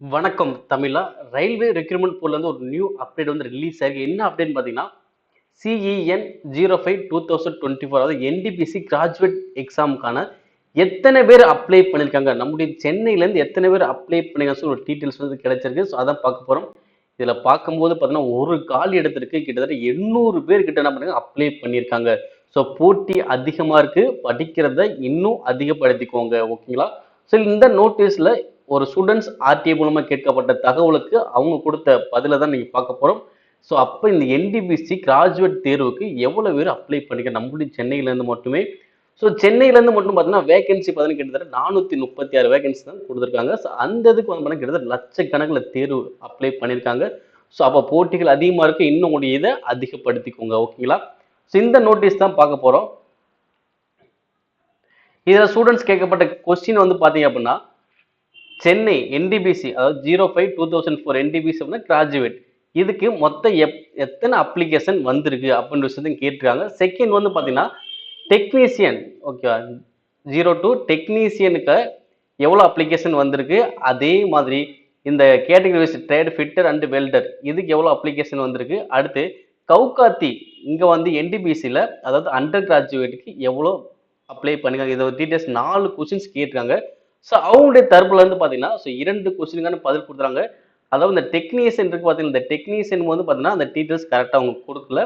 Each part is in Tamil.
வணக்கம் தமிழா. ரயில்வே ரெக்ரூட்மெண்ட் போர்ட்ல இருந்து ஒரு நியூ அப்டேட் வந்து ரிலீஸ் ஆயிருக்கு. என்ன அப்டேட் பார்த்தீங்கன்னா, CEN 05/2024 அதாவது NTPC கிராஜுவேட் எக்ஸாமுக்கான எத்தனை பேர் அப்ளை பண்ணியிருக்காங்க, நம்முடைய சென்னையிலேருந்து எத்தனை பேர் அப்ளை பண்ணிருக்காங்க சொல்லி ஒரு டீட்டெயில்ஸ் வந்து கிடைச்சிருக்கு. ஸோ அதான் பார்க்க போகிறோம். இதில் பார்க்கும்போது பார்த்தீங்கன்னா, ஒரு காலி இடத்திற்கு கிட்டத்தட்ட 800 பேர் கிட்ட என்ன பண்ணுறாங்க, அப்ளை பண்ணியிருக்காங்க. ஸோ போட்டி அதிகமாக இருக்கு, படிக்கிறத இன்னும் அதிகப்படுத்திக்கோங்க. ஓகேங்களா? ஸோ இந்த நோட்டீஸில் ஒரு ஸ்டூடெண்ட்ஸ் ஆர்டிஐ மூலமா கேட்கப்பட்ட தகவலுக்கு அவங்க கொடுத்த பதில தான் நீங்க பார்க்க போறோம். ஸோ அப்போ இந்த NTPC கிராஜுவேட் தேர்வுக்கு எவ்வளவு பேர் அப்ளை பண்ணிக்க நம்மளுடைய சென்னையில இருந்து மட்டுமே. ஸோ சென்னையில இருந்து மட்டும் பார்த்தீங்கன்னா வேகன்சி பார்த்தீங்கன்னா கிட்டத்தட்ட 436 வேகன்சி தான் கொடுத்துருக்காங்க. ஸோ அந்த இதுக்கு வந்து பார்த்தீங்கன்னா கிட்டத்தட்ட லட்சக்கணக்கில் தேர்வு அப்ளை பண்ணியிருக்காங்க. ஸோ அப்போ போட்டிகள் அதிகமாக இருக்கு, இன்னும் உங்களுடைய இதை அதிகப்படுத்திக்கோங்க. ஓகேங்களா? ஸோ இந்த நோட்டீஸ் தான் பார்க்க போறோம். இதில் ஸ்டூடெண்ட்ஸ் கேட்கப்பட்ட கொஸ்டின் வந்து பார்த்தீங்க அப்படின்னா, சென்னை NTPC அதாவது 05/2004 NTPC அப்படின்னா கிராஜுவேட், இதுக்கு மொத்தம் எத்தனை அப்ளிகேஷன் வந்திருக்கு அப்படின்ற விஷயத்தையும் கேட்டிருக்காங்க. செகண்ட் வந்து பார்த்தீங்கன்னா டெக்னீசியன், ஓகே, 02 டெக்னீசியனுக்கு எவ்வளோ அப்ளிகேஷன் வந்திருக்கு, அதே மாதிரி இந்த categories trade fitter and welder இதுக்கு எவ்வளோ அப்ளிகேஷன் வந்திருக்கு. அடுத்து கவுகாத்தி இங்கே வந்து NTPCயில் அதாவது அண்டர் கிராஜுவேட்டுக்கு எவ்வளோ அப்ளை பண்ணிருக்காங்க, இதை டீட்டெயில்ஸ் 4 கொஸ்டின்ஸ் கேட்டிருக்காங்க. ஸோ அவங்களுடைய தரப்புல இருந்து பார்த்தீங்கன்னா, ஸோ 2 கொஸ்டினுக்கான பதில் கொடுத்துறாங்க. அதாவது இந்த டெக்னீஷியன் இருக்கு பார்த்தீங்கன்னா, இந்த டெக்னீஷியன் வந்து பார்த்தீங்கன்னா அந்த டீட்டெயில்ஸ் கரெக்டாக அவங்க கொடுக்கல.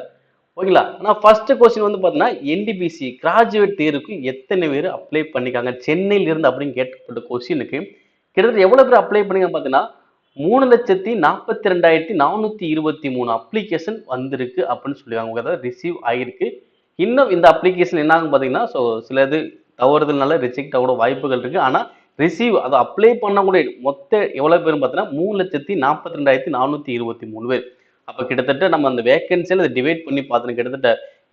ஓகேங்களா? ஆனால் ஃபர்ஸ்ட் கொஸ்டின் வந்து பார்த்தீங்கன்னா NTPC கிராஜுவேட் தேர்வுக்கு எத்தனை பேர் அப்ளை பண்ணிக்காங்க சென்னையில இருந்து அப்படின்னு கேட்கப்பட்ட கொஸ்டினுக்கு கிட்டத்தட்ட எவ்வளவு பேர் அப்ளை பண்ணிங்க பார்த்தீங்கன்னா 3,42,423 அப்ளிகேஷன் வந்திருக்கு அப்படின்னு சொல்லியிருக்காங்க. அதாவது ரிசீவ் ஆகிருக்கு. இன்னும் இந்த அப்ளிகேஷன் என்ன ஆகும் பார்த்தீங்கன்னா, ஸோ சிலது தவறுதல்னால ரிஜெக்ட் ஆக வாய்ப்புகள் இருக்கு. ஆனால் ரிசீவ் அதை அப்ளை பண்ணக்கூடிய மொத்த எவ்வளவு பேர் பார்த்தீங்கன்னா 3,42,423 பேர். அப்ப கிட்டத்தட்ட நம்ம அந்த வேகன்சியில அதை டிவைட் பண்ணி பார்த்தோம், கிட்டத்தட்ட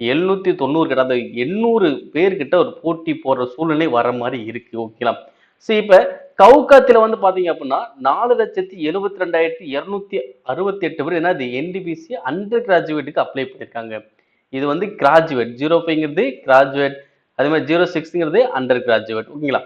790 கிட்ட 800 பேர்கிட்ட ஒரு போட்டி போடுற சூழ்நிலை வர மாதிரி இருக்கு. ஓகேங்களா? சரி, இப்ப கவுகாத்தில வந்து பாத்தீங்க அப்படின்னா 4,72,268 பேர் என்ன NTPC அண்டர் கிராஜுவேட்டுக்கு அப்ளை பண்ணிருக்காங்க. இது வந்து கிராஜுவேட் 05ங்கிறது கிராஜுவேட், அதே மாதிரி 06ங்கிறது அண்டர் கிராஜுவேட். ஓகேங்களா?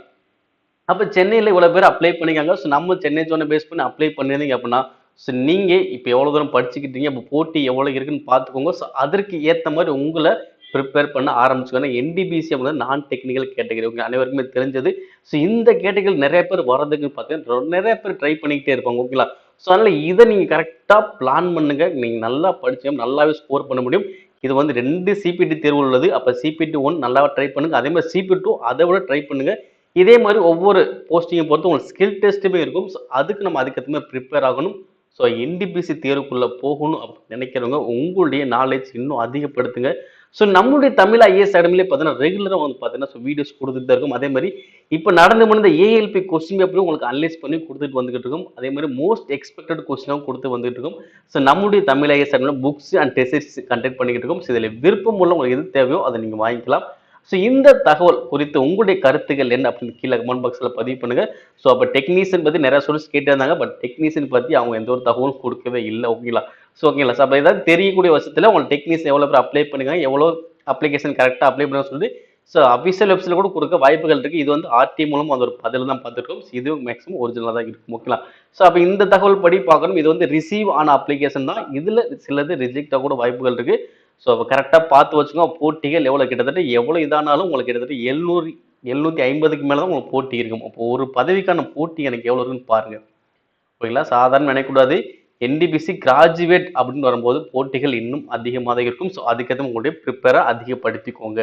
அப்ப சென்னையில இவ்வளவு பேர் அப்ளை பண்ணிக்காங்க. ஸோ நம்ம சென்னை ஜோனை பேஸ் பண்ணி அப்ளை பண்ணிருந்தீங்க அப்படின்னா, ஸோ நீங்க இப்ப எவ்வளவு தூரம் படிச்சுக்கிட்டீங்க, அப்ப போட்டி எவ்வளவு இருக்குன்னு பார்த்துக்கோங்க. ஸோ அதற்கு ஏத்த மாதிரி உங்களை ப்ரிப்பேர் பண்ண ஆரம்பிச்சுக்கோங்க. NTPC அப்படின்னா நான் டெக்னிக்கல் கேட்டகரி, உங்க அனைவருக்குமே தெரிஞ்சது. ஸோ இந்த கேட்டகரி நிறைய பேர் வர்றதுக்கு பார்த்தீங்கன்னா நிறைய பேர் ட்ரை பண்ணிக்கிட்டே இருப்பாங்க. ஓகேங்களா? ஸோ அதனால இதை நீங்க கரெக்டா பிளான் பண்ணுங்க. நீங்க நல்லா படிச்சீங்க நல்லாவே ஸ்கோர் பண்ண முடியும். இது வந்து 2 CPT தேர்வு உள்ளது. அப்ப CPT 1 நல்லா ட்ரை பண்ணுங்க, அதே மாதிரி CPT 2 அதை விட ட்ரை பண்ணுங்க. இதே மாதிரி ஒவ்வொரு போஸ்டிங்கை பொறுத்து உங்களுக்கு ஸ்கில் டெஸ்ட்டுமே இருக்கும். ஸோ அதுக்கு நம்ம அதுக்கேற்ற மாதிரி ப்ரிப்பேர் ஆகணும். ஸோ NTPC தேர்வுக்குள்ள போகணும் அப்படின்னு நினைக்கிறவங்க உங்களுடைய நாலேஜ் இன்னும் அதிகப்படுத்துங்க. ஸோ நம்மளுடைய தமிழ் IAS அகாடமிலே பார்த்தீங்கன்னா ரெகுலராக வந்து பார்த்தீங்கன்னா ஸோ வீடியோஸ் கொடுத்துட்டு தான் இருக்கும். அதே மாதிரி இப்போ நடந்து முடிந்த ALP கொஸ்டின் பேப்பரும் உங்களுக்கு அனலைஸ் பண்ணி கொடுத்துட்டு வந்துகிட்டு இருக்கும். அதே மாதிரி மோஸ்ட் எக்ஸ்பெக்டட் கொஸ்டினாகவும் கொடுத்து வந்துட்டு இருக்கும். ஸோ நம்மளுடைய தமிழ் IAS அகாடமியில் புக்ஸ் அண்ட் டெஸ்ட் கண்டக்ட் பண்ணிக்கிட்டு இருக்கும். ஸோ இதில் விருப்பம் உள்ள உங்களுக்கு எது தேவையோ அதை நீங்கள் வாங்கிக்கலாம். ஸோ இந்த தகவல் குறித்து உங்களுடைய கருத்துக்கள் என்ன அப்படின்னு கீழே கமெண்ட் பாக்ஸில் பதிவு பண்ணுங்க. ஸோ அப்போ டெக்னீஷியன் பற்றி நிறைய ஸ்டூடெண்ட்ஸ் கேட்டே இருந்தாங்க, பட் டெக்னீஷியன் பற்றி அவங்க எந்த ஒரு தகவலும் கொடுக்கவே இல்லை. ஓகேங்களா? ஸோ ஓகேங்களா? ஸோ அப்போ ஏதாவது தெரியக்கூடிய வருஷத்தில் உங்களுக்கு டெக்னீஷியன் எவ்வளோ பேர் அப்ளை பண்ணுங்க, எவ்வளோ அப்ளிகேஷன் கரெக்டாக அப்ளை பண்ண சொல்லி ஸோ அஃபிஷியல் வெப்சைட்ல கூட கொடுக்க வாய்ப்புகள் இருக்கு. இது வந்து RT மூலம் அது ஒரு பதில் தான் பார்த்துருக்கோம். இது மேக்ஸிமம் ஒரிஜினலாக தான் இருக்கும். ஓகேங்களா? ஸோ அப்போ இந்த தகவல் படி பார்க்கணும். இது வந்து ரிசீவ் ஆன அப்ளிகேஷன் தான். இதுல சிலது ரிஜெக்ட் ஆக கூட வாய்ப்புகள் இருக்கு. ஸோ கரெக்டாக பார்த்து வச்சுக்கோங்க. போட்டிகள் எவ்வளோ கிட்டத்தட்ட எவ்வளோ இதானாலும் உங்களுக்கு கிட்டத்தட்ட 700 750க்கு மேலே தான் உங்களுக்கு போட்டி இருக்கும். அப்போ ஒரு பதவிக்கான போட்டி எனக்கு எவ்வளோ இருக்குன்னு பாருங்க. ஓகேங்களா? சாதாரண நினைக்கக்கூடாது. NTPC கிராஜுவேட் அப்படின்னு வரும்போது போட்டிகள் இன்னும் அதிகமாக இருக்கும். ஸோ அதுக்கேற்ற உங்களுடைய ப்ரிப்பேரை அதிகப்படுத்திக்கோங்க.